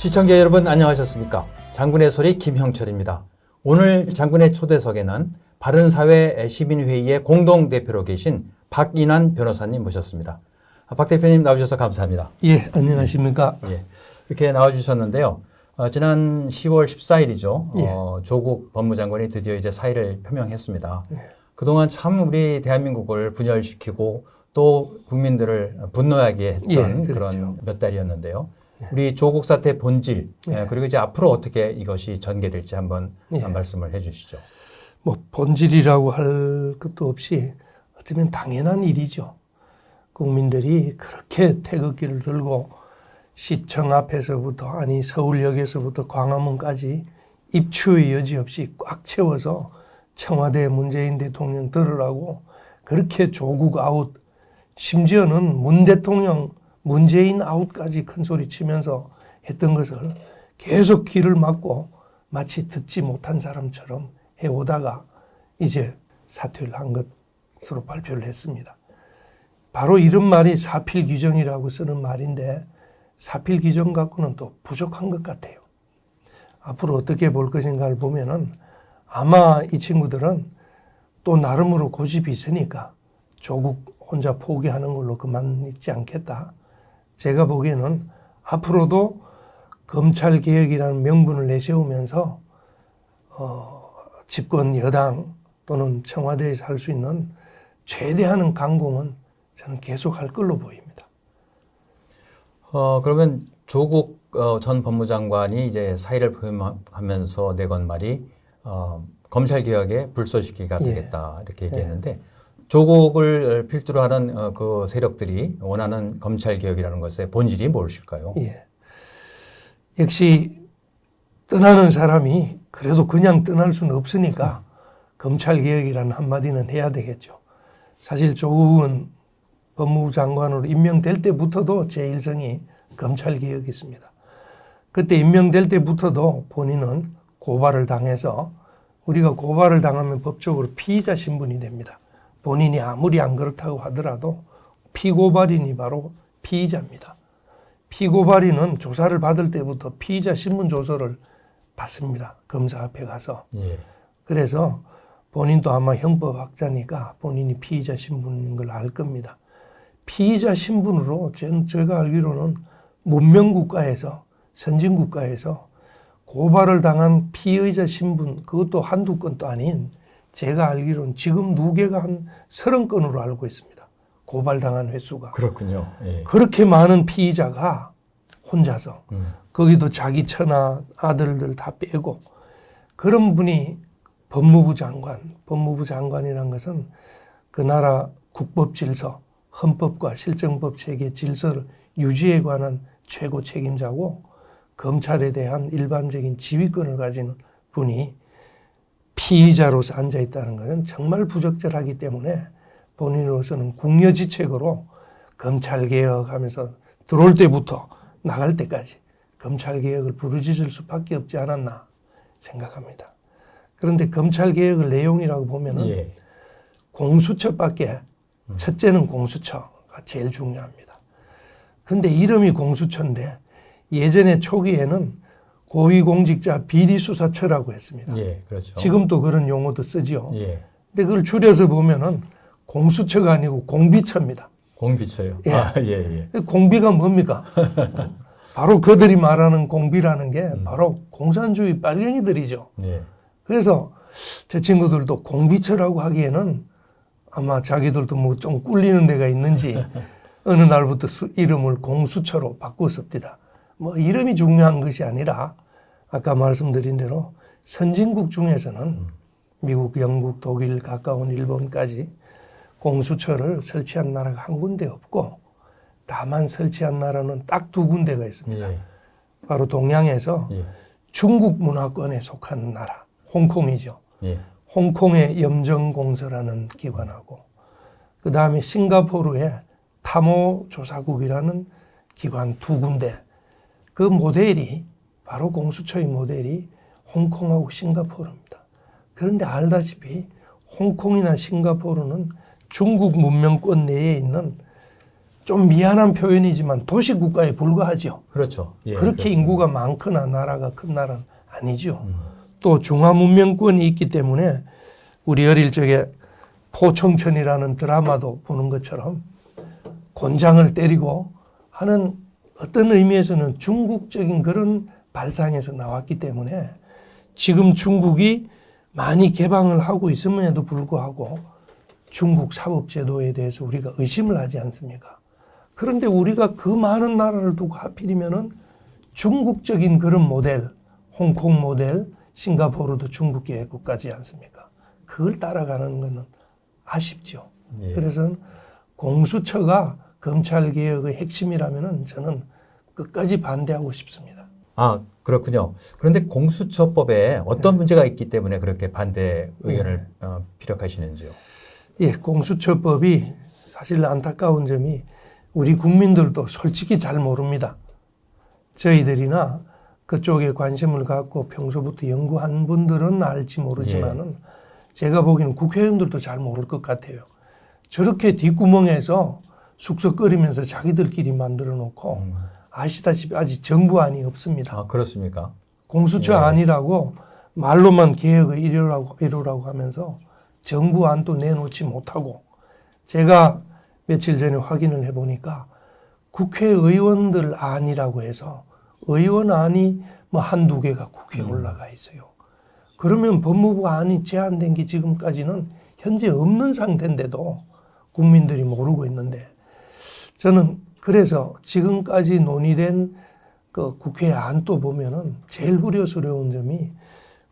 시청자 여러분 안녕하셨습니까? 장군의 소리 김형철입니다. 오늘 장군의 초대석에는 바른사회 시민회의의 공동대표로 계신 박인환 변호사님 모셨습니다. 박 대표님 나오셔서 감사합니다. 예, 안녕하십니까? 예, 이렇게 나와주셨는데요. 지난 10월 14일이죠. 예. 조국 법무장관이 드디어 이제 사의를 표명했습니다. 예. 그동안 참 우리 대한민국을 분열시키고 또 국민들을 분노하게 했던 예, 그렇죠. 그런 몇 달이었는데요. 우리 조국 사태 본질 그리고 이제 앞으로 어떻게 이것이 전개될지 한번 말씀을 해주시죠. 뭐 본질이라고 할 것도 없이 어쩌면 당연한 일이죠. 국민들이 그렇게 태극기를 들고 시청 앞에서부터 아니 서울역에서부터 광화문까지 입추의 여지 없이 꽉 채워서 청와대 문재인 대통령 들으라고 그렇게 조국 아웃, 심지어는 문 대통령 문재인 아웃까지 큰 소리 치면서 했던 것을 계속 귀를 막고 마치 듣지 못한 사람처럼 해오다가 이제 사퇴를 한 것으로 발표를 했습니다. 바로 이런 말이 사필 규정이라고 쓰는 말인데 사필 규정 갖고는 또 부족한 것 같아요. 앞으로 어떻게 볼 것인가를 보면은 아마 이 친구들은 또 나름으로 고집이 있으니까 조국 혼자 포기하는 걸로 그만 있지 않겠다. 제가 보기에는 앞으로도 검찰개혁이라는 명분을 내세우면서 집권 여당 또는 청와대에서 할 수 있는 최대한의 강공은 저는 계속할 걸로 보입니다. 그러면 조국 전 법무장관이 이제 사의를 표명하면서 내건 말이 검찰개혁의 불쏘시개가 되겠다 이렇게 얘기했는데 조국을 필두로 하는 그 세력들이 원하는 검찰개혁이라는 것의 본질이 무엇일까요? 예. 역시 떠나는 사람이 그래도 그냥 떠날 수는 없으니까 검찰개혁이라는 한마디는 해야 되겠죠. 사실 조국은 법무부 장관으로 임명될 때부터도 제1성이 검찰개혁이었습니다. 그때 임명될 때부터도 본인은 고발을 당해서 우리가 고발을 당하면 법적으로 피의자 신분이 됩니다. 본인이 아무리 안 그렇다고 하더라도 피고발인이 바로 피의자입니다. 피고발인은 조사를 받을 때부터 피의자 신분 조서를 받습니다. 검사 앞에 가서. 예. 그래서 본인도 아마 형법학자니까 본인이 피의자 신분인 걸 알 겁니다. 피의자 신분으로 제가 알기로는 문명국가에서 선진국가에서 고발을 당한 피의자 신분 그것도 한두 건도 아닌 제가 알기로는 지금 누계가 한 30건으로 알고 있습니다. 고발당한 횟수가. 그렇군요. 예. 그렇게 많은 피의자가 혼자서 거기도 자기 처나 아들들 다 빼고 그런 분이 법무부 장관이란 것은 그 나라 국법 질서, 헌법과 실정법 체계 질서를 유지에 관한 최고 책임자고 검찰에 대한 일반적인 지휘권을 가진 분이 피의자로서 앉아있다는 것은 정말 부적절하기 때문에 본인으로서는 궁여지책으로 검찰개혁하면서 들어올 때부터 나갈 때까지 검찰개혁을 부르짖을 수밖에 없지 않았나 생각합니다. 그런데 검찰개혁의 내용이라고 보면은 공수처밖에 첫째는 공수처가 제일 중요합니다. 그런데 이름이 공수처인데 예전에 초기에는 고위공직자 비리수사처라고 했습니다. 예, 그렇죠. 지금도 그런 용어도 쓰죠. 예. 근데 그걸 줄여서 보면은 공수처가 아니고 공비처입니다. 공비처요. 예. 아, 예, 예. 공비가 뭡니까? 바로 그들이 말하는 공비라는 게 바로 공산주의 빨갱이들이죠. 예. 그래서 제 친구들도 공비처라고 하기에는 아마 자기들도 뭐 좀 꿀리는 데가 있는지 어느 날부터 이름을 공수처로 바꿨습니다. 뭐 이름이 중요한 것이 아니라 아까 말씀드린 대로 선진국 중에서는 미국, 영국, 독일, 가까운 일본까지 공수처를 설치한 나라가 한 군데 없고 다만 설치한 나라는 딱 두 군데가 있습니다. 예. 바로 동양에서 중국 문화권에 속한 나라, 홍콩이죠. 예. 홍콩의 염정공서라는 기관하고 그 다음에 싱가포르의 탐호조사국이라는 기관 두 군데 그 모델이 바로 공수처의 모델이 홍콩하고 싱가포르입니다. 그런데 알다시피 홍콩이나 싱가포르는 중국 문명권 내에 있는 좀 미안한 표현이지만 도시국가에 불과하죠. 그렇죠. 예, 그렇게 그렇습니다. 인구가 많거나 나라가 큰 나라는 아니죠. 또 중화문명권이 있기 때문에 우리 어릴 적에 포청천이라는 드라마도 보는 것처럼 곤장을 때리고 하는 어떤 의미에서는 중국적인 그런 발상에서 나왔기 때문에 지금 중국이 많이 개방을 하고 있음에도 불구하고 중국 사법제도에 대해서 우리가 의심을 하지 않습니까? 그런데 우리가 그 많은 나라를 두고 하필이면은 중국적인 그런 모델, 홍콩 모델, 싱가포르도 중국계 국가지 않습니까? 그걸 따라가는 것은 아쉽죠. 예. 그래서 공수처가 검찰개혁의 핵심이라면은 저는 끝까지 반대하고 싶습니다. 아, 그렇군요. 그런데 공수처법에 어떤 문제가 있기 때문에 그렇게 반대 의견을 피력하시는지요? 예, 공수처법이 사실 안타까운 점이 우리 국민들도 솔직히 잘 모릅니다. 저희들이나 그쪽에 관심을 갖고 평소부터 연구한 분들은 알지 모르지만은 제가 보기에는 국회의원들도 잘 모를 것 같아요. 저렇게 뒷구멍에서 숙석거리면서 자기들끼리 만들어 놓고 아시다시피 아직 정부안이 없습니다. 아, 그렇습니까? 공수처 안이라고 말로만 개혁을 이루라고 하면서 정부안도 내놓지 못하고 제가 며칠 전에 확인을 해보니까 국회의원들 안이라고 해서 의원안이 뭐 한두 개가 국회에 올라가 있어요. 그러면 법무부 안이 제안된 게 지금까지는 현재 없는 상태인데도 국민들이 모르고 있는데 저는 그래서 지금까지 논의된 그 국회 안도 보면은 제일 우려스러운 점이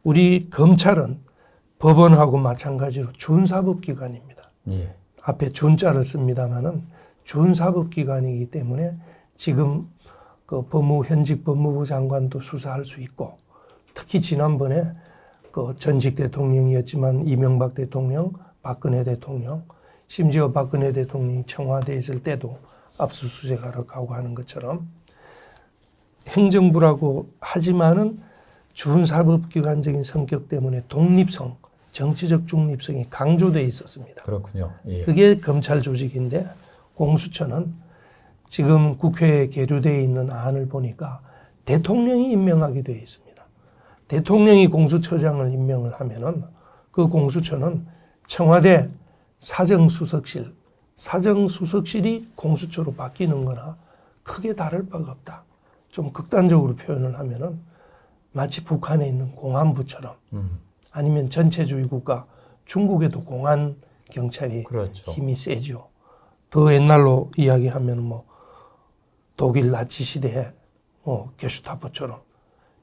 우리 검찰은 법원하고 마찬가지로 준사법기관입니다. 예. 앞에 준자를 씁니다만은 준사법기관이기 때문에 지금 그 현직 법무부 장관도 수사할 수 있고 특히 지난번에 그 전직 대통령이었지만 이명박 대통령, 박근혜 대통령, 심지어 박근혜 대통령이 청와대에 있을 때도 압수수색하러 가고 하는 것처럼 행정부라고 하지만은 준사법기관적인 성격 때문에 독립성, 정치적 중립성이 강조되어 있었습니다. 그렇군요. 예. 그게 검찰 조직인데 공수처는 지금 국회에 계류되어 있는 안을 보니까 대통령이 임명하게 되어 있습니다. 대통령이 공수처장을 임명을 하면은 그 공수처는 청와대 사정수석실이 공수처로 바뀌는 거나 크게 다를 바가 없다. 좀 극단적으로 표현을 하면은 마치 북한에 있는 공안부처럼 아니면 전체주의 국가 중국에도 공안 경찰이 그렇죠. 힘이 세죠. 더 옛날로 이야기하면 뭐 독일 나치 시대에 뭐 게슈타포처럼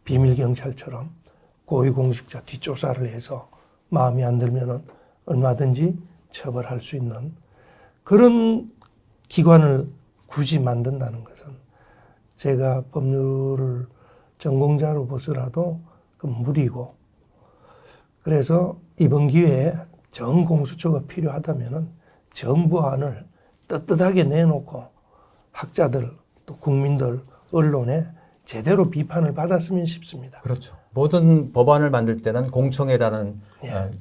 비밀 경찰처럼 고위공직자 뒷조사를 해서 마음에 안 들면은 얼마든지 처벌할 수 있는 그런 기관을 굳이 만든다는 것은 제가 법률을 전공자로 보더라도 그 무리고 그래서 이번 기회에 정공수처가 필요하다면은 정부안을 떳떳하게 내놓고 학자들 또 국민들 언론에 제대로 비판을 받았으면 싶습니다. 그렇죠. 모든 법안을 만들 때는 공청회라는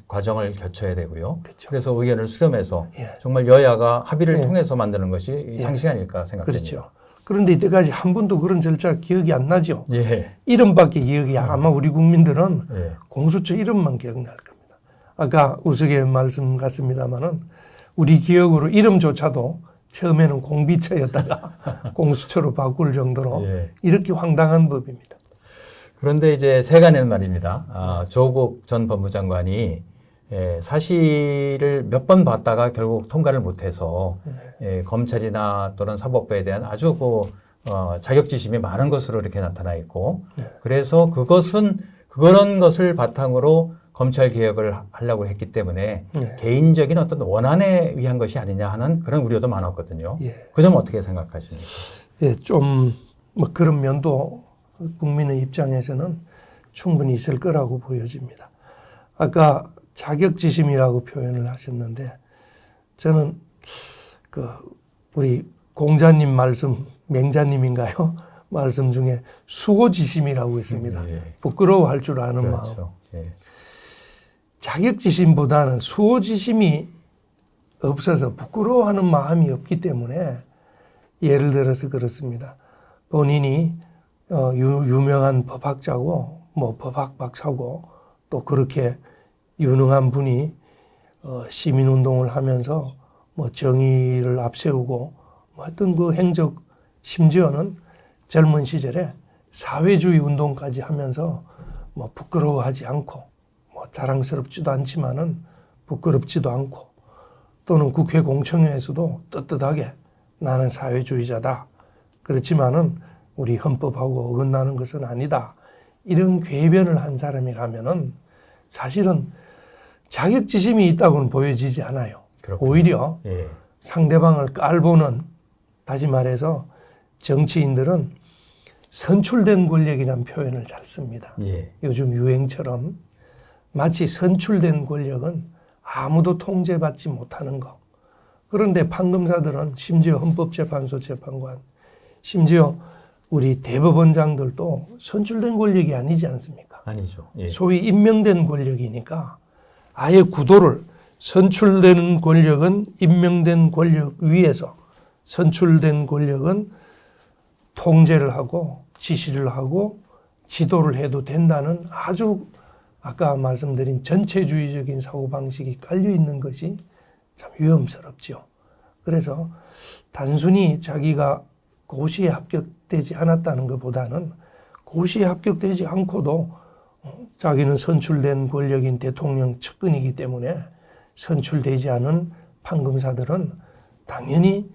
과정을 거쳐야 되고요. 그렇죠. 그래서 의견을 수렴해서 예. 정말 여야가 합의를 통해서 만드는 것이 상식 아닐까 생각됩니다. 그렇죠. 그런데 이때까지 한 번도 그런 절차 기억이 안 나죠. 예. 이름밖에 기억이 아마 우리 국민들은 예. 공수처 이름만 기억날 겁니다. 아까 우스개 말씀 같습니다마는 우리 기억으로 이름조차도 처음에는 공비처였다가 공수처로 바꿀 정도로 예. 이렇게 황당한 법입니다. 그런데 이제 세간에는 말입니다. 조국 전 법무장관이 사실을 몇 번 봤다가 결국 통과를 못해서 검찰이나 또는 사법부에 대한 아주 자격지심이 많은 것으로 이렇게 나타나 있고 그래서 그런 것을 바탕으로 검찰 개혁을 하려고 했기 때문에 개인적인 어떤 원한에 의한 것이 아니냐 하는 그런 우려도 많았거든요. 그 점 어떻게 생각하십니까? 예, 좀 뭐 그런 면도 국민의 입장에서는 충분히 있을 거라고 보여집니다. 아까 자격지심이라고 표현을 하셨는데 저는 우리 공자님 말씀, 맹자님인가요? 말씀 중에 수호지심이라고 있습니다. 부끄러워할 줄 아는 그렇죠. 마음. 자격지심보다는 수호지심이 없어서 부끄러워하는 마음이 없기 때문에 예를 들어서 그렇습니다. 본인이 유명한 법학자고 뭐 법학 박사고 또 그렇게 유능한 분이 시민운동을 하면서 뭐 정의를 앞세우고 뭐 하여튼 그 행적 심지어는 젊은 시절에 사회주의 운동까지 하면서 뭐 부끄러워하지 않고 뭐 자랑스럽지도 않지만은 부끄럽지도 않고 또는 국회 공청회에서도 떳떳하게 나는 사회주의자다. 그렇지만은 우리 헌법하고 어긋나는 것은 아니다. 이런 궤변을 한 사람이라면은 사실은 자격지심이 있다고는 보여지지 않아요. 그렇군요. 오히려 예. 상대방을 깔보는, 다시 말해서 정치인들은 선출된 권력이라는 표현을 잘 씁니다. 예. 요즘 유행처럼 마치 선출된 권력은 아무도 통제받지 못하는 것. 그런데 판검사들은 심지어 헌법재판소 재판관, 심지어 우리 대법원장들도 선출된 권력이 아니지 않습니까? 아니죠. 예. 소위 임명된 권력이니까 아예 구도를 선출된 권력은 임명된 권력 위에서 선출된 권력은 통제를 하고 지시를 하고 지도를 해도 된다는 아주 아까 말씀드린 전체주의적인 사고방식이 깔려 있는 것이 참 위험스럽죠. 그래서 단순히 자기가 고시에 합격되지 않았다는 것보다는 고시에 합격되지 않고도 자기는 선출된 권력인 대통령 측근이기 때문에 선출되지 않은 판검사들은 당연히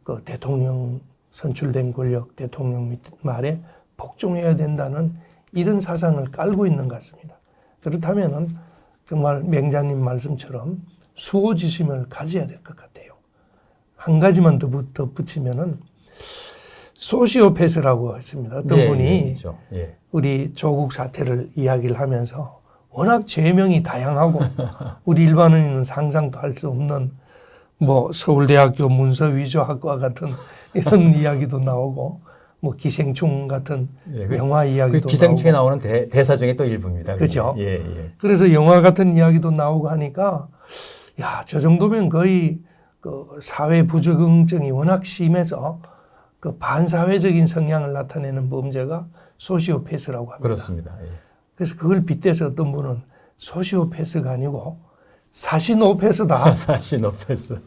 그 대통령 선출된 권력, 대통령 말에 복종해야 된다는 이런 사상을 깔고 있는 것 같습니다. 그렇다면은 정말 맹자님 말씀처럼 수호지심을 가져야 될 것 같아요. 한 가지만 더 붙이면은 소시오패스라고 했습니다. 어떤 예, 분이 예, 그렇죠. 예. 우리 조국 사태를 이야기를 하면서 워낙 죄명이 다양하고 우리 일반인은 상상도 할 수 없는 뭐 서울대학교 문서위조학과 같은 이런 이야기도 나오고 뭐 기생충 같은 예, 영화 이야기도 기생충에 나오고. 나오는 대사 중에 또 일부입니다. 그렇죠. 예, 예. 그래서 영화 같은 이야기도 나오고 하니까 야, 저 정도면 거의 그 사회 부적응증이 워낙 심해서 그 반사회적인 성향을 나타내는 범죄가 소시오패스라고 합니다. 그렇습니다. 예. 그래서 그걸 빗대서 어떤 분은 소시오패스가 아니고 사시노패스다. 사시노패스.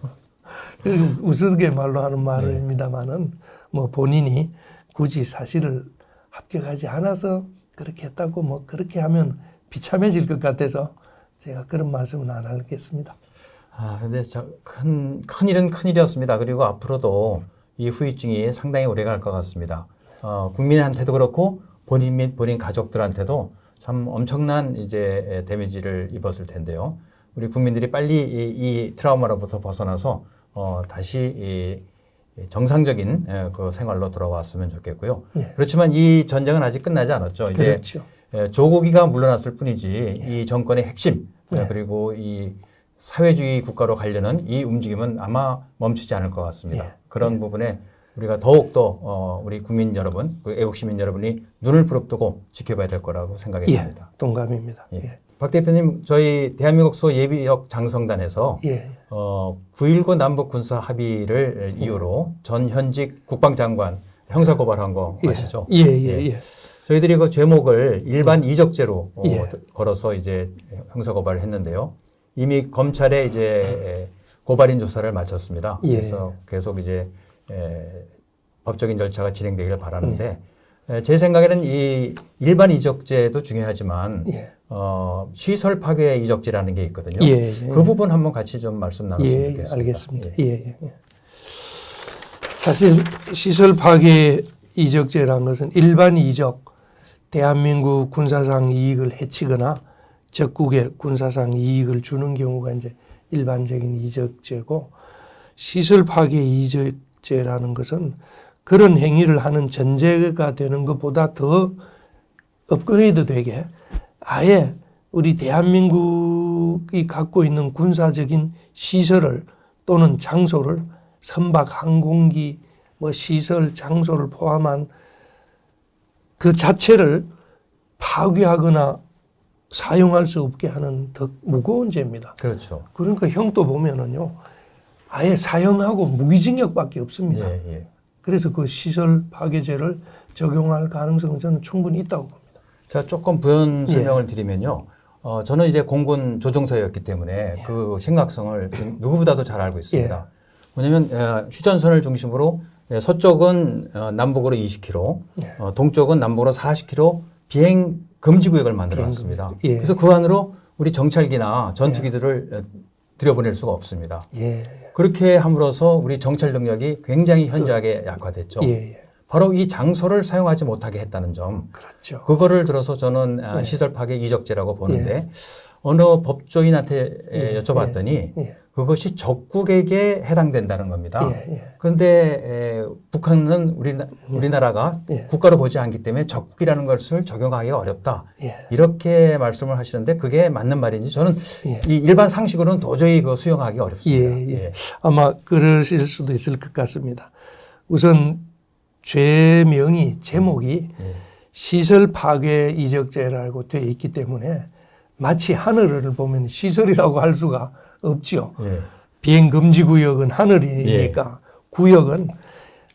우스갯말로 하는 말입니다만은 뭐 본인이 굳이 사실을 합격하지 않아서 그렇게 했다고 뭐 그렇게 하면 비참해질 것 같아서 제가 그런 말씀은 안 하겠습니다. 아, 근데 큰일은 큰일이었습니다. 그리고 앞으로도 이 후유증이 상당히 오래 갈 것 같습니다. 국민한테도 그렇고 본인 및 본인 가족들한테도 참 엄청난 이제 데미지를 입었을 텐데요. 우리 국민들이 빨리 이 트라우마로부터 벗어나서 다시 정상적인 그 생활로 돌아왔으면 좋겠고요. 예. 그렇지만 이 전쟁은 아직 끝나지 않았죠. 이제 그렇죠. 조국이가 물러났을 뿐이지 이 정권의 핵심 예. 그리고 이 사회주의 국가로 가려는 이 움직임은 아마 멈추지 않을 것 같습니다. 예. 그런 부분에 우리가 더욱더 우리 국민 여러분, 애국 시민 여러분이 눈을 부릅뜨고 지켜봐야 될 거라고 생각이 듭니다. 예, 동감입니다. 예. 예. 박 대표님, 저희 대한민국소 예비역 장성단에서 예. 9.19 남북 군사 합의를 이유로 전 현직 국방장관 형사 고발한 거 아시죠? 예, 예, 예. 저희들이 그 제목을 일반 이적죄로 예. 걸어서 이제 형사 고발을 했는데요. 이미 검찰에 이제 고발인 조사를 마쳤습니다. 예. 그래서 계속 이제 법적인 절차가 진행되기를 바라는데 제 생각에는 이 일반 이적죄도 중요하지만 예. 시설 파괴 이적죄라는 게 있거든요. 예, 예. 그 부분 한번 같이 좀 말씀 나눴으면 예, 좋겠습니다. 알겠습니다. 예. 예, 예. 사실 시설 파괴 이적죄라는 것은 일반 이적, 대한민국 군사상 이익을 해치거나 적국에 군사상 이익을 주는 경우가 이제 일반적인 이적죄고, 시설 파괴 이적죄라는 것은 그런 행위를 하는 전제가 되는 것보다 더 업그레이드 되게 아예 우리 대한민국이 갖고 있는 군사적인 시설을 또는 장소를 선박, 항공기, 뭐 시설, 장소를 포함한 그 자체를 파괴하거나 사용할 수 없게 하는 더 무거운 죄입니다. 그렇죠. 그러니까 형도 보면은요, 아예 사형하고 무기징역밖에 없습니다. 예, 예. 그래서 그 시설 파괴죄를 적용할 가능성은 저는 충분히 있다고 봅니다. 제가 조금 부연 설명을 드리면요. 저는 이제 공군 조종사였기 때문에 그 심각성을 누구보다도 잘 알고 있습니다. 왜냐하면 휴전선을 중심으로 서쪽은 남북으로 20km, 동쪽은 남북으로 40km 비행 금지 구역을 만들어놨습니다. 그래서 그 안으로 우리 정찰기나 전투기들을 들여보낼 수가 없습니다. 그렇게 함으로써 우리 정찰 능력이 굉장히 현저하게 약화됐죠. 바로 이 장소를 사용하지 못하게 했다는 점. 그렇죠. 그거를 들어서 저는 시설 파괴 이적죄라고 보는데 어느 법조인한테 여쭤봤더니 그것이 적국에게 해당된다는 겁니다. 그런데 북한은 우리나라가 국가로 보지 않기 때문에 적국이라는 것을 적용하기가 어렵다. 이렇게 말씀을 하시는데 그게 맞는 말인지 저는 이 일반 상식으로는 도저히 그 수용하기 어렵습니다. 아마 그러실 수도 있을 것 같습니다. 우선 죄명이 제목이 시설 파괴 이적죄라고 되어 있기 때문에 마치 하늘을 보면 시설이라고 할 수가 없지요. 비행 금지 구역은 하늘이니까 구역은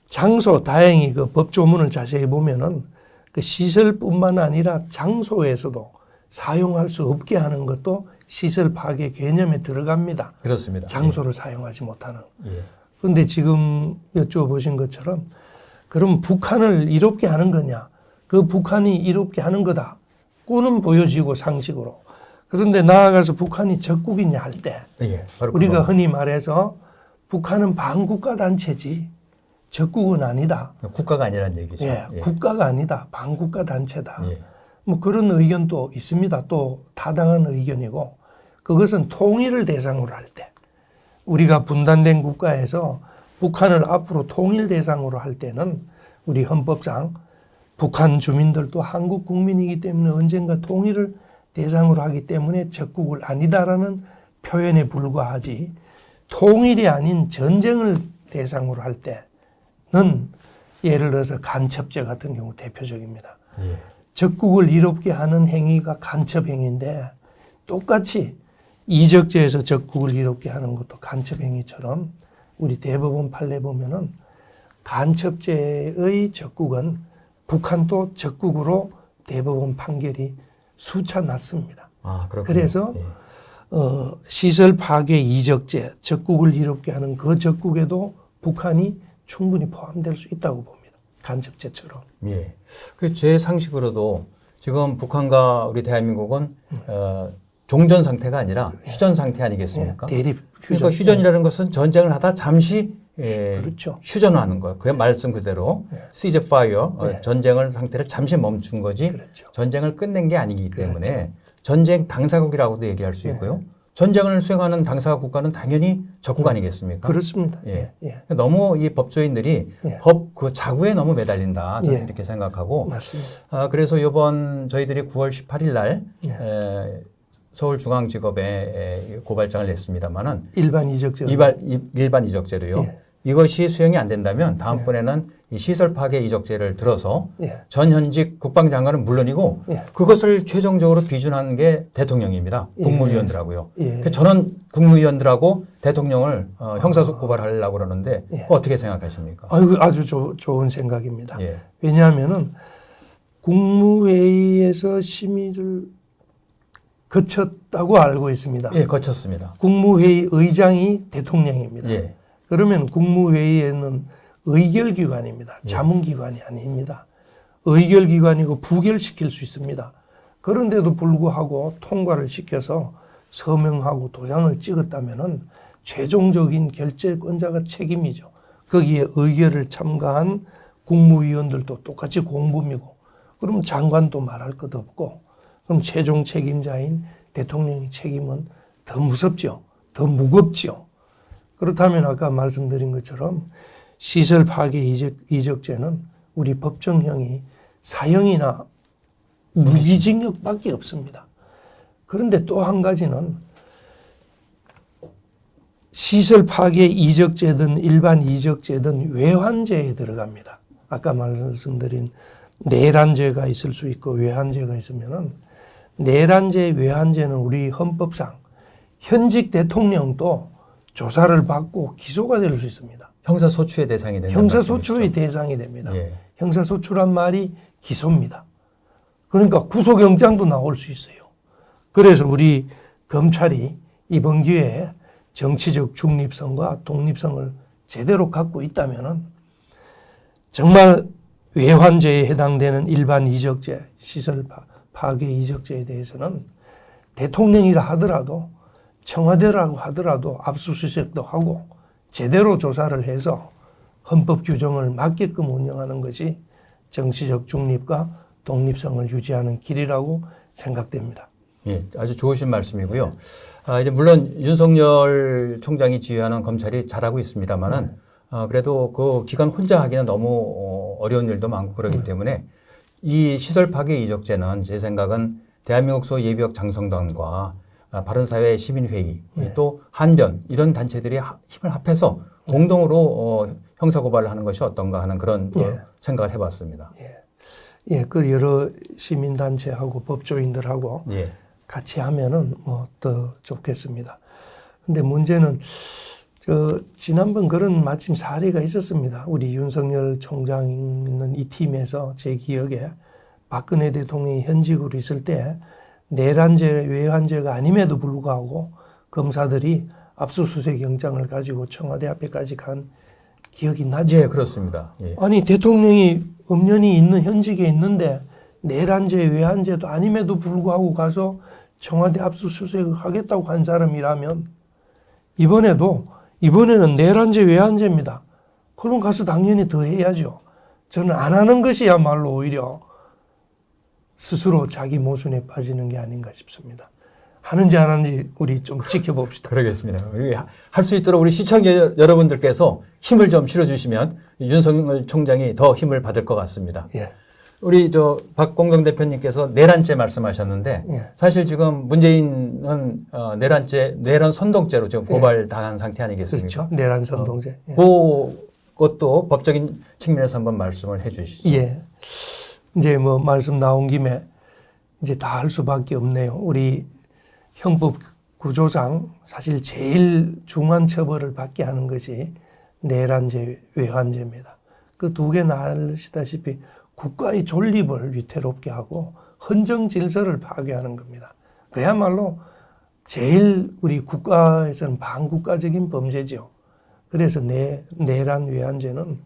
장소, 다행히 그 법조문을 자세히 보면은 그 시설뿐만 아니라 장소에서도 사용할 수 없게 하는 것도 시설 파괴 개념에 들어갑니다. 그렇습니다. 장소를 사용하지 못하는. 그런데 지금 여쭤보신 것처럼 그럼 북한을 이롭게 하는 거냐? 그 북한이 이롭게 하는 거다. 꾸는 보여지고 상식으로. 그런데 나아가서 북한이 적국이냐 할 때 우리가 흔히 말해서 북한은 반국가 단체지 적국은 아니다. 국가가 아니라는 얘기죠. 국가가 아니다. 반국가 단체다. 뭐 그런 의견도 있습니다. 또 타당한 의견이고 그것은 통일을 대상으로 할 때 우리가 분단된 국가에서 북한을 앞으로 통일 대상으로 할 때는 우리 헌법상 북한 주민들도 한국 국민이기 때문에 언젠가 통일을 대상으로 하기 때문에 적국을 아니다라는 표현에 불과하지 통일이 아닌 전쟁을 대상으로 할 때는 예를 들어서 간첩죄 같은 경우 대표적입니다. 적국을 이롭게 하는 행위가 간첩 행위인데 똑같이 이적죄에서 적국을 이롭게 하는 것도 간첩 행위처럼 우리 대법원 판례 보면은 간첩죄의 적국은 북한도 적국으로 대법원 판결이 수차 났습니다. 그래서 시설 파괴 이적죄, 적국을 이롭게 하는 그 적국에도 북한이 충분히 포함될 수 있다고 봅니다. 간첩죄처럼. 제 상식으로도 지금 북한과 우리 대한민국은 종전 상태가 아니라 휴전 상태 아니겠습니까? 대립 휴전. 그러니까 휴전이라는 것은 전쟁을 하다 잠시 그렇죠. 휴전하는 거예요. 그 말씀 그대로 cease fire, 전쟁을 상태를 잠시 멈춘 거지 전쟁을 끝낸 게 아니기 때문에 전쟁 당사국이라고도 얘기할 수 있고요. 전쟁을 수행하는 당사 국가는 당연히 적국 아니겠습니까? 그렇습니다. 너무 이 법조인들이 법 그 자구에 너무 매달린다. 저는 이렇게 생각하고. 맞습니다. 그래서 이번 저희들이 9월 18일 날 서울중앙지검에 고발장을 냈습니다만은 일반 이적죄. 일반 이적죄로요. 이것이 수용이 안 된다면 다음번에는 이 시설 파괴 이적죄를 들어서 전현직 국방장관은 물론이고 그것을 최종적으로 비준하는 게 대통령입니다. 국무위원들하고요. 저는 국무위원들하고 대통령을 형사소송 고발하려고 그러는데 어떻게 생각하십니까? 아주 좋은 생각입니다. 왜냐하면은 국무회의에서 심의를 거쳤다고 알고 있습니다. 거쳤습니다. 국무회의 의장이 대통령입니다. 그러면 국무회의에는 의결기관입니다. 자문기관이 아닙니다. 의결기관이고 부결시킬 수 있습니다. 그런데도 불구하고 통과를 시켜서 서명하고 도장을 찍었다면은 최종적인 결재권자가 책임이죠. 거기에 의결을 참가한 국무위원들도 똑같이 공범이고 그럼 장관도 말할 것 없고 그럼 최종 책임자인 대통령의 책임은 더 무섭죠. 더 무겁죠. 그렇다면 아까 말씀드린 것처럼 시설 파괴 이적죄는 우리 법정형이 사형이나 무기징역밖에 없습니다. 그런데 또 한 가지는 시설 파괴 이적죄든 일반 이적죄든 외환죄에 들어갑니다. 아까 말씀드린 내란죄가 있을 수 있고 외환죄가 있으면은 내란죄, 외환죄는 우리 헌법상 현직 대통령도 조사를 받고 기소가 될 수 있습니다. 형사소추의 대상이 된다. 형사소추의 대상이 됩니다. 예. 형사소추란 말이 기소입니다. 그러니까 구속영장도 나올 수 있어요. 그래서 우리 검찰이 이번 기회에 정치적 중립성과 독립성을 제대로 갖고 있다면은 정말 외환죄에 해당되는 일반 이적죄, 시설 파괴 이적죄에 대해서는 대통령이라 하더라도 청와대라고 하더라도 압수수색도 하고 제대로 조사를 해서 헌법 규정을 맞게끔 운영하는 것이 정치적 중립과 독립성을 유지하는 길이라고 생각됩니다. 예, 아주 좋으신 말씀이고요. 이제 물론 윤석열 총장이 지휘하는 검찰이 잘하고 있습니다만은 그래도 그 기관 혼자 하기는 너무 어려운 일도 많고 그렇기 때문에 이 시설 파괴 이적죄는 제 생각은 대한민국 소 예비역 장성단과 바른사회 시민회의 또 한변 이런 단체들이 힘을 합해서 공동으로 형사고발을 하는 것이 어떤가 하는 그런 생각을 해봤습니다. 예, 그 여러 시민단체하고 법조인들하고 예. 같이 하면은 뭐 더 좋겠습니다. 근데 문제는 지난번 그런 마침 사례가 있었습니다. 우리 윤석열 총장 있는 이 팀에서 제 기억에 박근혜 대통령이 현직으로 있을 때 내란죄, 외환죄가 아님에도 불구하고 검사들이 압수수색 영장을 가지고 청와대 앞에까지 간 기억이 나죠. 예, 그렇습니다. 예. 아니 대통령이 엄연히 있는 현직에 있는데 내란죄, 외환죄도 아님에도 불구하고 가서 청와대 압수수색을 하겠다고 한 사람이라면 이번에는 내란죄, 외환죄입니다. 그럼 가서 당연히 더 해야죠. 저는 안 하는 것이야말로 오히려 스스로 자기 모순에 빠지는 게 아닌가 싶습니다. 하는지 안 하는지 우리 좀 지켜봅시다. 그러겠습니다. 할 수 있도록 우리 시청자 여러분들께서 힘을 좀 실어주시면 윤석열 총장이 더 힘을 받을 것 같습니다. 예. 우리 박공동 대표님께서 내란죄 말씀하셨는데 예. 사실 지금 문재인은 내란 선동죄로 지금 고발당한 상태 아니겠습니까? 그렇죠. 내란 선동죄. 예. 그것도 법적인 측면에서 한번 말씀을 해 주시죠. 예. 이제 뭐 말씀 나온 김에 이제 다 할 수밖에 없네요. 우리 형법 구조상 사실 제일 중한 처벌을 받게 하는 것이 내란죄, 외환죄입니다. 그 두 개는 아시다시피 국가의 존립을 위태롭게 하고 헌정 질서를 파괴하는 겁니다. 그야말로 제일 우리 국가에서는 반국가적인 범죄죠. 그래서 내란, 외환죄는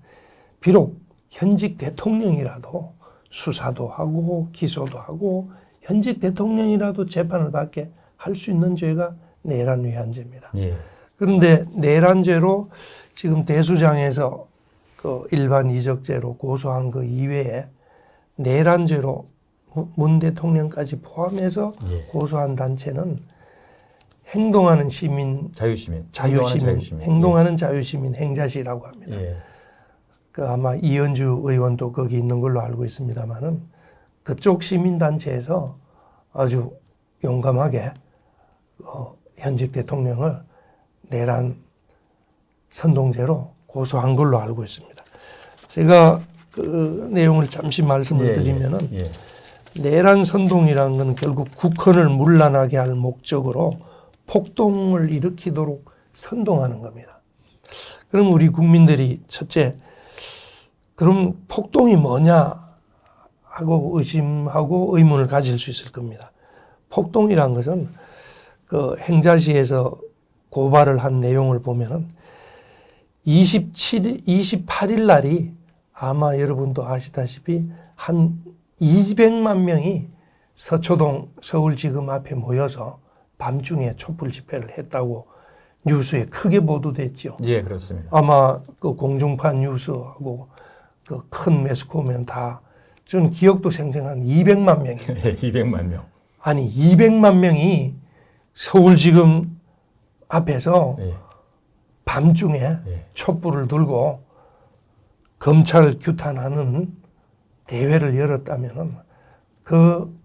비록 현직 대통령이라도 수사도 하고 기소도 하고 현직 대통령이라도 재판을 받게 할 수 있는 죄가 내란 외환죄입니다. 예. 그런데 내란죄로 지금 대수장에서 그 일반 이적죄로 고소한 그 이외에 내란죄로 문 대통령까지 포함해서 고소한 단체는 행동하는 시민, 자유시민, 행동하는 자유시민 행자시라고 합니다. 예. 그 아마 이현주 의원도 거기 있는 걸로 알고 있습니다만은 그쪽 시민단체에서 아주 용감하게 현직 대통령을 내란 선동죄로 고소한 걸로 알고 있습니다. 제가 그 내용을 잠시 말씀을 드리면은 내란 선동이라는 건 결국 국헌을 문란하게 할 목적으로 폭동을 일으키도록 선동하는 겁니다. 그럼 우리 국민들이 첫째, 그럼 폭동이 뭐냐 하고 의심하고 의문을 가질 수 있을 겁니다. 폭동이란 것은 그 행자시에서 고발을 한 내용을 보면은 28일 날이 아마 여러분도 아시다시피 한 200만 명이 서초동 서울지검 앞에 모여서 밤중에 촛불 집회를 했다고 뉴스에 크게 보도됐죠. 예, 그렇습니다. 아마 그 공중파 뉴스하고 그 큰 매스컴은 다 전 기억도 생생한 200만 명이. 예, 200만 명. 아니 200만 명이 서울지검 앞에서 밤중에 촛불을 들고 검찰 규탄하는 대회를 열었다면은 그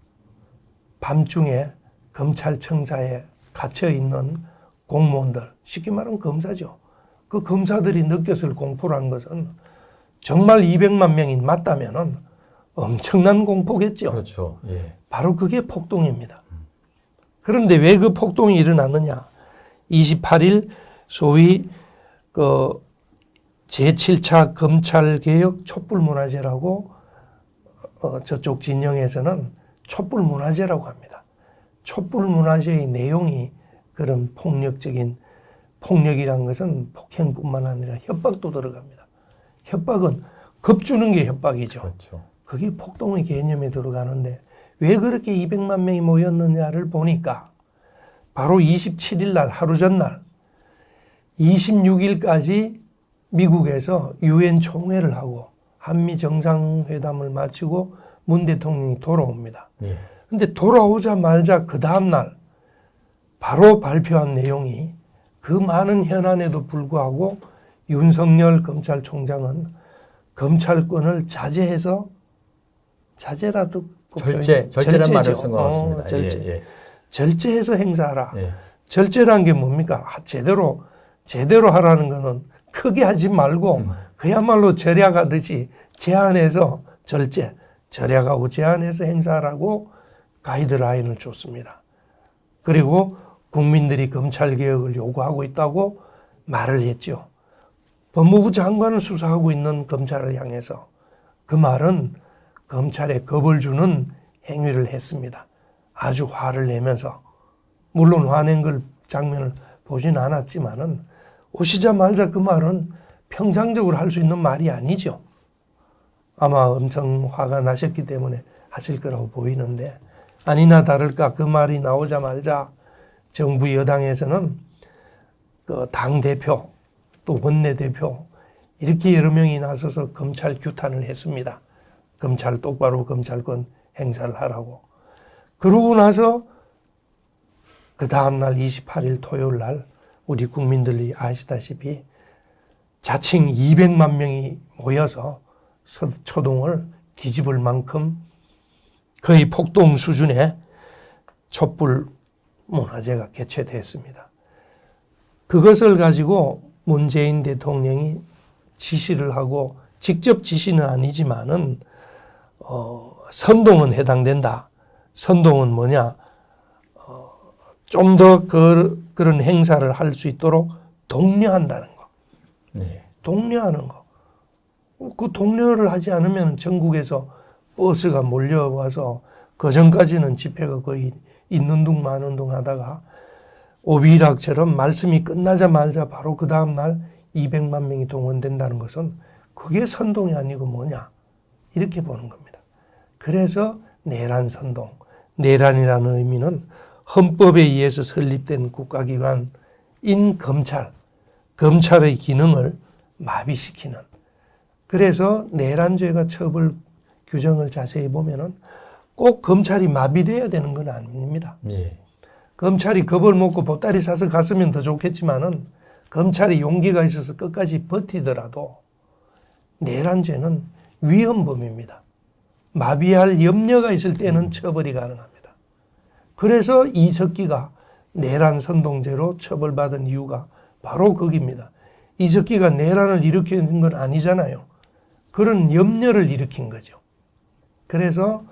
밤중에 검찰청사에 갇혀 있는 공무원들, 쉽게 말하면 검사죠. 그 검사들이 느꼈을 공포란 것은 정말 200만 명이 맞다면은 엄청난 공포겠죠. 그렇죠. 예. 바로 그게 폭동입니다. 그런데 왜 그 폭동이 일어났느냐? 28일 소위 그 제7차 검찰개혁 촛불문화제라고 저쪽 진영에서는 촛불문화제라고 합니다. 촛불문화제의 내용이 그런 폭력이란 것은 폭행뿐만 아니라 협박도 들어갑니다. 협박은 겁주는 게 협박이죠. 그렇죠. 그게 폭동의 개념에 들어가는데 왜 그렇게 200만 명이 모였느냐를 보니까 바로 27일 날 하루 전날 26일까지 미국에서 유엔 총회를 하고 한미 정상회담을 마치고 문 대통령이 돌아옵니다. 그런데 돌아오자마자 그 다음날 바로 발표한 내용이 그 많은 현안에도 불구하고 윤석열 검찰총장은 검찰권을 자제라도 절제란 말을 쓴 것 같습니다. 절제. 절제해서 행사하라. 예. 절제란 게 뭡니까? 제대로 하라는 거는 크게 하지 말고 그야말로 절약하듯이 제한해서 절약하고 제한해서 행사하라고 가이드라인을 줬습니다. 그리고 국민들이 검찰개혁을 요구하고 있다고 말을 했죠. 법무부 장관을 수사하고 있는 검찰을 향해서 그 말은 검찰에 겁을 주는 행위를 했습니다. 아주 화를 내면서 물론 화낸 걸 장면을 보진 않았지만은 오시자마자 그 말은 평상적으로 할 수 있는 말이 아니죠. 아마 엄청 화가 나셨기 때문에 하실 거라고 보이는데 아니나 다를까 그 말이 나오자마자 정부 여당에서는 그 당대표 또 원내대표 이렇게 여러 명이 나서서 검찰 규탄을 했습니다. 검찰 똑바로 검찰권 행사를 하라고. 그러고 나서 그 다음날 28일 토요일 날 우리 국민들이 아시다시피 자칭 200만 명이 모여서 초동을 뒤집을 만큼 거의 폭동 수준의 촛불 문화제가 개최됐습니다. 그것을 가지고 문재인 대통령이 지시를 하고 직접 지시는 아니지만은 선동은 해당된다. 선동은 뭐냐? 좀 더 그런 행사를 할 수 있도록 독려한다는 거. 네. 독려하는 거. 그 독려를 하지 않으면 전국에서 버스가 몰려와서 그 전까지는 집회가 거의 있는 둥 마는 둥 하다가 오비락처럼 말씀이 끝나자마자 바로 그 다음날 200만 명이 동원된다는 것은 그게 선동이 아니고 뭐냐 이렇게 보는 겁니다. 그래서 내란 선동, 내란이라는 의미는 헌법에 의해서 설립된 국가기관인 검찰의 기능을 마비시키는. 그래서 내란죄가 처벌 규정을 자세히 보면은 꼭 검찰이 마비돼야 되는 건 아닙니다. 예. 검찰이 겁을 먹고 보따리 싸서 갔으면 더 좋겠지만은 검찰이 용기가 있어서 끝까지 버티더라도 내란죄는 위헌범입니다. 마비할 염려가 있을 때는 처벌이 가능합니다. 그래서 이석기가 내란 선동죄로 처벌받은 이유가 바로 거기입니다. 이석기가 내란을 일으킨 건 아니잖아요. 그런 염려를 일으킨 거죠. 그래서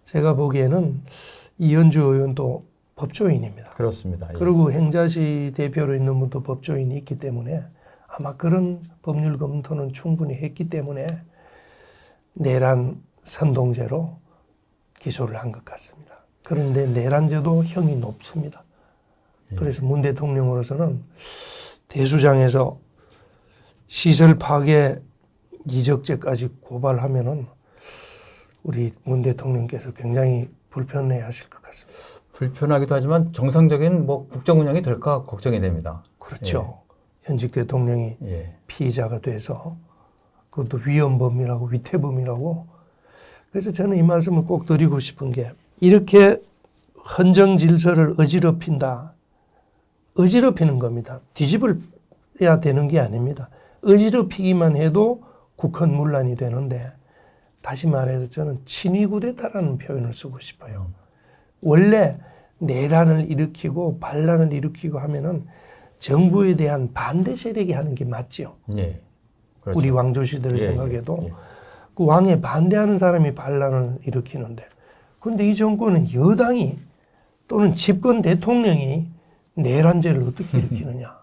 제가 보기에는 이현주 의원도 법조인입니다. 그렇습니다. 예. 그리고 행자시 대표로 있는 분도 법조인이 있기 때문에 아마 그런 법률 검토는 충분히 했기 때문에 내란 선동죄로 기소를 한 것 같습니다. 그런데 내란죄도 형이 높습니다. 그래서 문 대통령으로서는 대수장에서 시설 파괴 이적죄까지 고발하면은 우리 문 대통령께서 굉장히 불편해 하실 것 같습니다. 불편하기도 하지만 정상적인 국정 운영이 될까 걱정이 됩니다. 그렇죠. 현직 대통령이 예. 피의자가 돼서 그것도 위헌범이라고 위태범이라고. 그래서 저는 이 말씀을 꼭 드리고 싶은 게 이렇게 헌정 질서를 어지럽힌다. 어지럽히는 겁니다. 뒤집어야 되는 게 아닙니다. 어지럽히기만 해도 국헌문란이 되는데 다시 말해서 저는 친위구대다라는 표현을 쓰고 싶어요. 원래 내란을 일으키고 반란을 일으키고 하면은 정부에 대한 반대 세력이 하는 게 맞죠. 예. 그렇죠. 우리 왕조 시대를 생각해도 예. 그 왕에 반대하는 사람이 반란을 일으키는데 그런데 이 정권은 여당이 또는 집권 대통령이 내란죄를 어떻게 일으키느냐.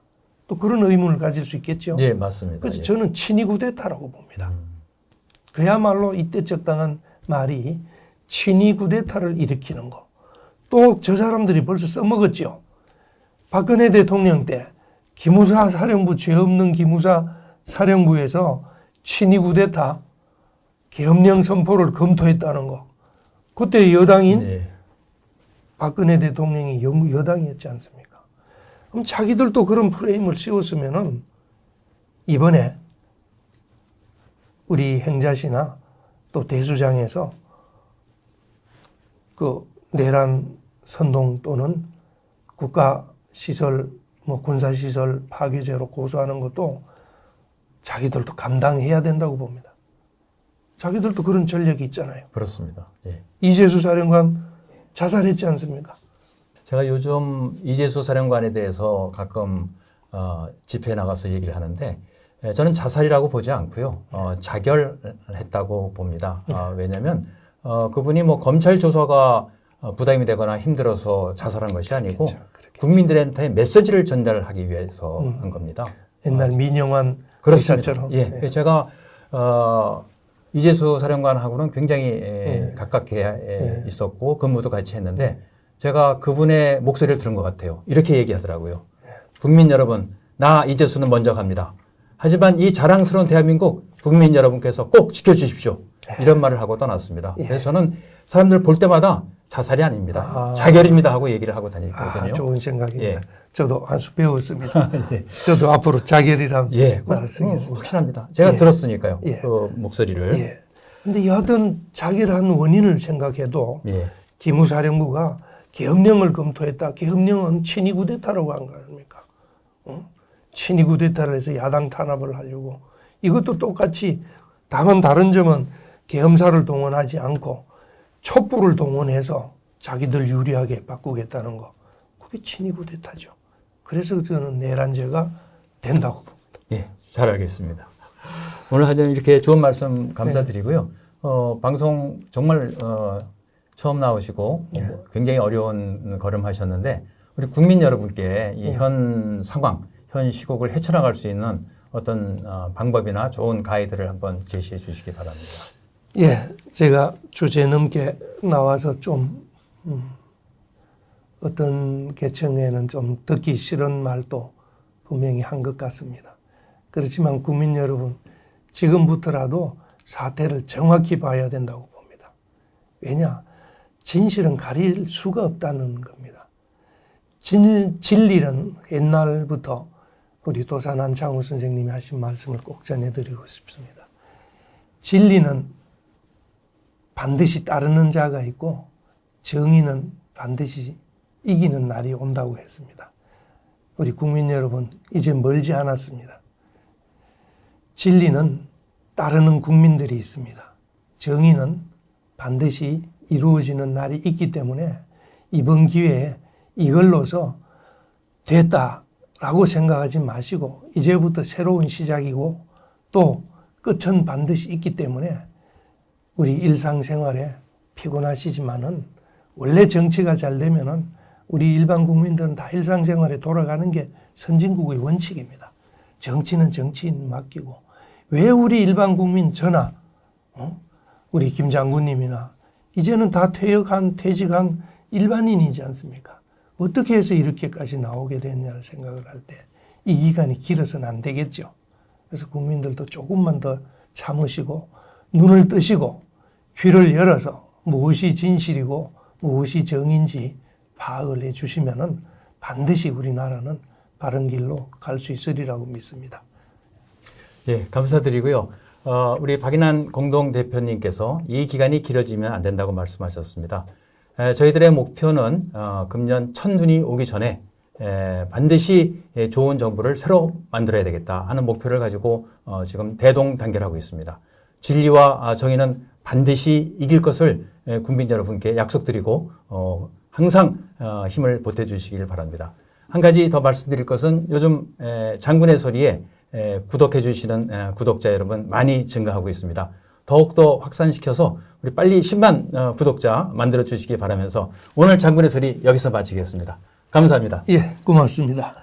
또 그런 의문을 가질 수 있겠죠. 예, 맞습니다. 그래서 예. 저는 친위 구데타라고 봅니다. 그야말로 이때 적당한 말이 친위 구데타를 일으키는 거. 또 저 사람들이 벌써 써먹었죠. 박근혜 대통령 때 기무사 사령부, 죄 없는 기무사 사령부에서 친위 구데타 계엄령 선포를 검토했다는 거. 그때 여당인 예. 박근혜 대통령이 여당이었지 않습니까? 그럼 자기들도 그런 프레임을 씌웠으면은 이번에 우리 행자시나 또 대수장에서 그 내란 선동 또는 국가시설, 뭐 군사시설 파괴죄로 고소하는 것도 자기들도 감당해야 된다고 봅니다. 자기들도 그런 전력이 있잖아요. 그렇습니다. 예. 이재수 사령관 자살했지 않습니까? 제가 요즘 이재수 사령관에 대해서 가끔 집회에 나가서 얘기를 하는데 저는 자살이라고 보지 않고요. 자결했다고 봅니다. 왜냐하면 그분이 뭐 검찰 조사가 부담이 되거나 힘들어서 자살한 것이 아니고 국민들한테 메시지를 전달하기 위해서 한 겁니다. 옛날 민영환 그렇습니다. 의사처럼. 예, 네. 제가 이재수 사령관하고는 굉장히 가깝게 있었고 근무도 같이 했는데 제가 그분의 목소리를 들은 것 같아요. 이렇게 얘기하더라고요. 국민 여러분, 나 이재수는 먼저 갑니다. 하지만 이 자랑스러운 대한민국 국민 여러분께서 꼭 지켜주십시오. 이런 말을 하고 떠났습니다. 그래서 저는 사람들 볼 때마다 자살이 아닙니다. 자결입니다 하고 얘기를 하고 다니거든요. 좋은 생각입니다. 예. 저도 한 수 배웠습니다. 저도 앞으로 자결이란 예, 말을 쓰겠습니다. 확실합니다. 제가 들었으니까요. 예. 그 목소리를. 예. 근데 여하튼 자결한 원인을 생각해도 예. 기무사령부가 계엄령을 검토했다. 계엄령은 친위 구데타라고 한 거 아닙니까? 친위 구데타를 해서 야당 탄압을 하려고. 이것도 똑같이 다만 다른 점은 계엄사를 동원하지 않고 촛불을 동원해서 자기들 유리하게 바꾸겠다는 거. 그게 친위 구데타죠. 그래서 저는 내란죄가 된다고 봅니다. 예, 잘 알겠습니다. 오늘 하여튼 이렇게 좋은 말씀 감사드리고요. 방송 정말 처음 나오시고 굉장히 어려운 걸음하셨는데 우리 국민 여러분께 이 현 상황, 현 시국을 헤쳐나갈 수 있는 어떤 방법이나 좋은 가이드를 한번 제시해 주시기 바랍니다. 예, 제가 주제 넘게 나와서 좀 어떤 계층에는 좀 듣기 싫은 말도 분명히 한 것 같습니다. 그렇지만 국민 여러분, 지금부터라도 사태를 정확히 봐야 된다고 봅니다. 왜냐? 진실은 가릴 수가 없다는 겁니다. 진리는 옛날부터 우리 도산한 장우 선생님이 하신 말씀을 꼭 전해드리고 싶습니다. 진리는 반드시 따르는 자가 있고 정의는 반드시 이기는 날이 온다고 했습니다. 우리 국민 여러분, 이제 멀지 않았습니다. 진리는 따르는 국민들이 있습니다. 정의는 반드시 이루어지는 날이 있기 때문에 이번 기회에 이걸로서 됐다라고 생각하지 마시고 이제부터 새로운 시작이고 또 끝은 반드시 있기 때문에 우리 일상생활에 피곤하시지만은 원래 정치가 잘 되면은 우리 일반 국민들은 다 일상생활에 돌아가는 게 선진국의 원칙입니다. 정치는 정치인 맡기고 왜 우리 일반 국민 저나 우리 김 장군님이나 이제는 다 퇴직한 일반인이지 않습니까? 어떻게 해서 이렇게까지 나오게 됐냐를 생각을 할 때 이 기간이 길어서는 안 되겠죠. 그래서 국민들도 조금만 더 참으시고 눈을 뜨시고 귀를 열어서 무엇이 진실이고 무엇이 정인지 파악을 해주시면은 반드시 우리나라는 바른 길로 갈 수 있으리라고 믿습니다. 예, 감사드리고요. 우리 박인환 공동대표님께서 이 기간이 길어지면 안 된다고 말씀하셨습니다. 저희들의 목표는 금년 첫눈이 오기 전에 반드시 좋은 정부를 새로 만들어야 되겠다 하는 목표를 가지고 지금 대동단결하고 있습니다. 진리와 정의는 반드시 이길 것을 국민 여러분께 약속드리고 항상 힘을 보태주시길 바랍니다. 한 가지 더 말씀드릴 것은 요즘 장군의 소리에 구독해 주시는 구독자 여러분 많이 증가하고 있습니다. 더욱더 확산시켜서 우리 빨리 10만 구독자 만들어 주시기 바라면서 오늘 장군의 소리 여기서 마치겠습니다. 감사합니다. 예, 고맙습니다.